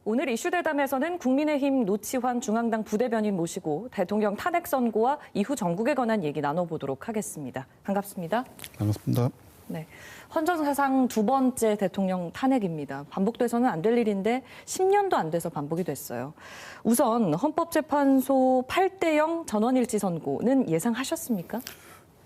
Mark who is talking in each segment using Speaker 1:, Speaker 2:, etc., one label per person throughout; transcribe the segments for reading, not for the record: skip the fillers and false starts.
Speaker 1: 오늘 이슈대담에서는 국민의힘 노치환 중앙당 부대변인 모시고 대통령 탄핵 선고와 이후 정국에 관한 얘기 나눠보도록 하겠습니다. 반갑습니다.
Speaker 2: 반갑습니다.
Speaker 1: 네, 헌정사상 두 번째 대통령 탄핵입니다. 반복돼서는 안 될 일인데 10년도 안 돼서 반복이 됐어요. 우선 헌법재판소 8대0 전원일치 선고는 예상하셨습니까?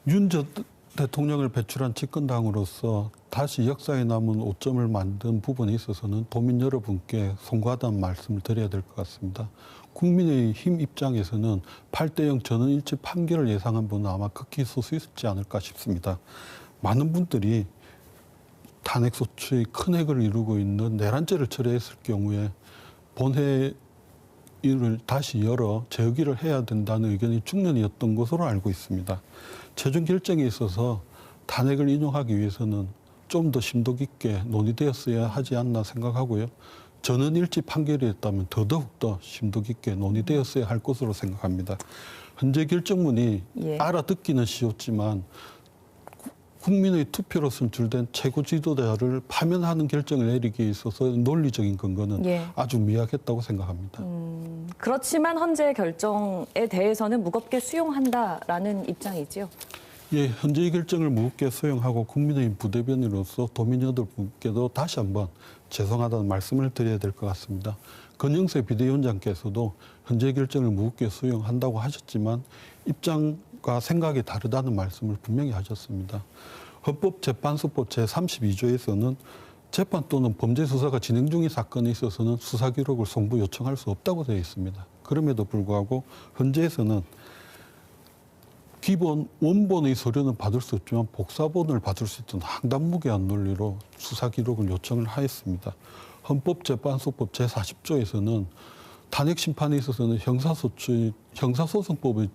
Speaker 2: 윤 전 대통령을 배출한 집권당으로서 다시 역사에 남은 오점을 만든 부분에 있어서는 도민 여러분께 송구하다는 말씀을 드려야 될 것 같습니다. 국민의힘 입장에서는 8대0 전원일치 판결을 예상한 분은 아마 극히 소수있지 않을까 싶습니다. 많은 분들이 탄핵소추의 큰 핵을 이루고 있는 내란죄를 처리했을 경우에 본회의를 다시 열어 재의기를 해야 된다는 의견이 중론이었던 것으로 알고 있습니다. 최종 결정에 있어서 탄핵을 인용하기 위해서는 좀 더 심도 깊게 논의되었어야 하지 않나 생각하고요. 전원일치 판결이었다면 더더욱더 심도 깊게 논의되었어야 할 것으로 생각합니다. 현재 결정문이 알아듣기는 쉬웠지만 국민의 투표로 선출된 최고 지도자를 파면하는 결정을 내리기에 있어서 논리적인 근거는 아주 미약했다고 생각합니다.
Speaker 1: 그렇지만 헌재 결정에 대해서는 무겁게 수용한다라는 입장이지요.
Speaker 2: 예, 현재의 결정을 무겁게 수용하고 국민의힘 부대변인으로서 도민 여러분께도 다시 한번 죄송하다는 말씀을 드려야 될 것 같습니다. 권영세 비대위원장께서도 현재 결정을 무겁게 수용한다고 하셨지만 입장과 생각이 다르다는 말씀을 분명히 하셨습니다. 헌법재판소법 제32조에서는 재판 또는 범죄 수사가 진행 중인 사건에 있어서는 수사 기록을 송부 요청할 수 없다고 되어 있습니다. 그럼에도 불구하고 헌재에서는 기본 원본의 서류는 받을 수 없지만 복사본을 받을 수 있던 항단무계한 논리로 수사 기록을 요청을 하였습니다. 헌법재판소법 제40조에서는 탄핵 심판에 있어서는 형사소송법의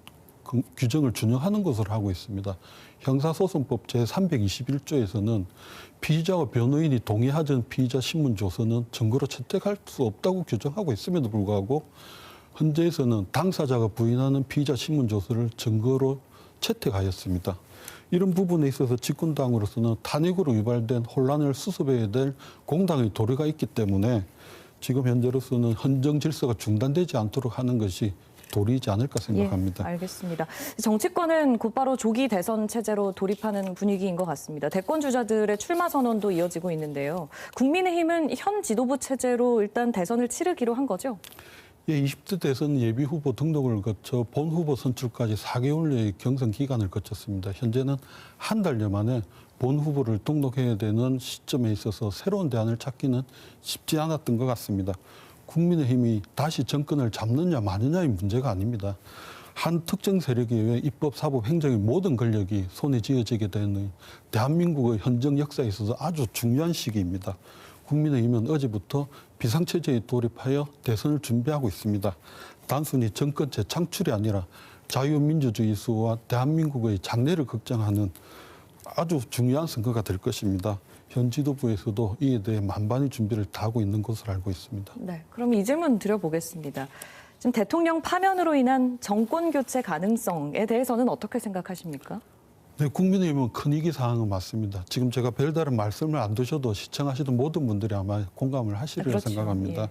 Speaker 2: 규정을 준용하는 것으로 하고 있습니다. 형사소송법 제321조에서는 피의자와 변호인이 동의하지 않은 피의자 신문 조서는 증거로 채택할 수 없다고 규정하고 있음에도 불구하고 헌재에서는 당사자가 부인하는 피의자 신문 조서를 증거로 채택하였습니다. 이런 부분에 있어서 집권당으로서는 탄핵으로 유발된 혼란을 수습해야 될 공당의 도리가 있기 때문에 지금 현재로서는 헌정 질서가 중단되지 않도록 하는 것이 도리이지 않을까 생각합니다.
Speaker 1: 예, 알겠습니다. 정치권은 곧바로 조기 대선 체제로 돌입하는 분위기인 것 같습니다. 대권 주자들의 출마 선언도 이어지고 있는데요. 국민의힘은 현 지도부 체제로 일단 대선을 치르기로 한 거죠?
Speaker 2: 예, 20대 대선 예비 후보 등록을 거쳐 본 후보 선출까지 4개월여의 경선 기간을 거쳤습니다. 현재는 한 달여 만에 본 후보를 등록해야 되는 시점에 있어서 새로운 대안을 찾기는 쉽지 않았던 것 같습니다. 국민의힘이 다시 정권을 잡느냐 마느냐의 문제가 아닙니다. 한 특정 세력에 의해 입법, 사법, 행정의 모든 권력이 손에 쥐어지게 되는 대한민국의 현정 역사에 있어서 아주 중요한 시기입니다. 국민의힘은 어제부터 비상체제에 돌입하여 대선을 준비하고 있습니다. 단순히 정권 재창출이 아니라 자유민주주의 수호와 대한민국의 장래를 걱정하는 아주 중요한 선거가 될 것입니다. 현 지도부에서도 이에 대해 만반의 준비를 다 하고 있는 것으로 알고 있습니다.
Speaker 1: 네, 그럼 이 질문 드려보겠습니다. 지금 대통령 파면으로 인한 정권 교체 가능성에 대해서는 어떻게 생각하십니까?
Speaker 2: 네, 국민의힘은 큰 위기 상황은 맞습니다. 지금 제가 별다른 말씀을 안 드셔도 시청하시던 모든 분들이 아마 공감을 하시리라 생각합니다.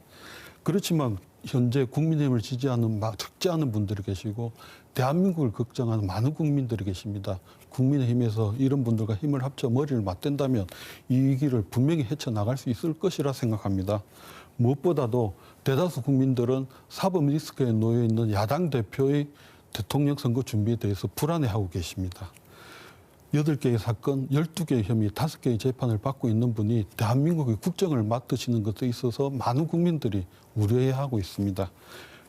Speaker 2: 그렇지만 현재 국민의힘을 지지하는 적지 않은 분들이 계시고 대한민국을 걱정하는 많은 국민들이 계십니다. 국민의힘에서 이런 분들과 힘을 합쳐 머리를 맞댄다면 이 위기를 분명히 헤쳐나갈 수 있을 것이라 생각합니다. 무엇보다도 대다수 국민들은 사법 리스크에 놓여 있는 야당 대표의 대통령 선거 준비에 대해서 불안해하고 계십니다. 8개의 사건, 12개의 혐의, 5개의 재판을 받고 있는 분이 대한민국의 국정을 맡으시는 것에 있어서 많은 국민들이 우려해하고 있습니다.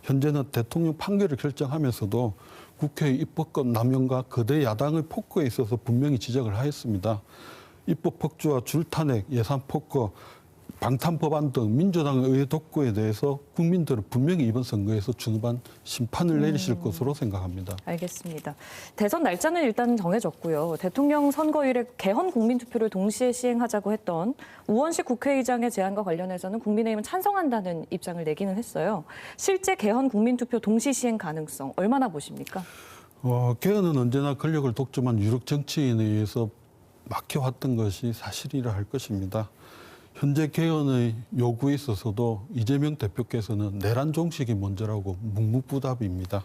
Speaker 2: 현재는 대통령 판결을 결정하면서도 국회의 입법권 남용과 거대 야당의 폭거에 있어서 분명히 지적을 하였습니다. 입법 폭주와 줄탄핵, 예산 폭거, 방탄법안 등 민주당의 의회 독고에 대해서 국민들은 분명히 이번 선거에서 중반 심판을 내리실 것으로 생각합니다.
Speaker 1: 알겠습니다. 대선 날짜는 일단 정해졌고요. 대통령 선거일에 개헌 국민투표를 동시에 시행하자고 했던 우원식 국회의장의 제안과 관련해서는 국민의힘은 찬성한다는 입장을 내기는 했어요. 실제 개헌 국민투표 동시 시행 가능성 얼마나 보십니까?
Speaker 2: 개헌은 언제나 권력을 독점한 유력 정치인에 의해서 막혀왔던 것이 사실이라 할 것입니다. 현재 개헌의 요구에 있어서도 이재명 대표께서는 내란 종식이 먼저라고 묵묵부답입니다.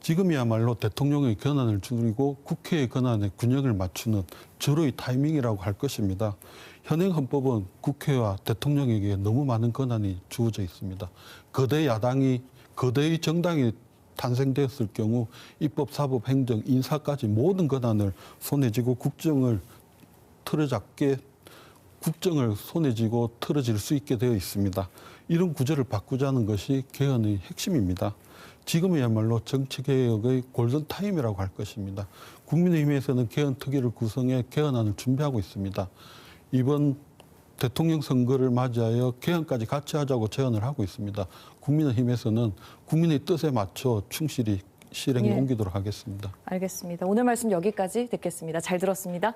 Speaker 2: 지금이야말로 대통령의 권한을 줄이고 국회의 권한에 균형을 맞추는 절호의 타이밍이라고 할 것입니다. 현행 헌법은 국회와 대통령에게 너무 많은 권한이 주어져 있습니다. 거대 야당이, 거대의 정당이 탄생되었을 경우 입법, 사법, 행정, 인사까지 모든 권한을 손에 쥐고 국정을 손에 쥐고 틀어질 수 있게 되어 있습니다. 이런 구조를 바꾸자는 것이 개헌의 핵심입니다. 지금이야말로 정치개혁의 골든타임이라고 할 것입니다. 국민의힘에서는 개헌특위를 구성해 개헌안을 준비하고 있습니다. 이번 대통령 선거를 맞이하여 개헌까지 같이 하자고 제안을 하고 있습니다. 국민의힘에서는 국민의 뜻에 맞춰 충실히 실행에 옮기도록 하겠습니다.
Speaker 1: 알겠습니다. 오늘 말씀 여기까지 듣겠습니다. 잘 들었습니다.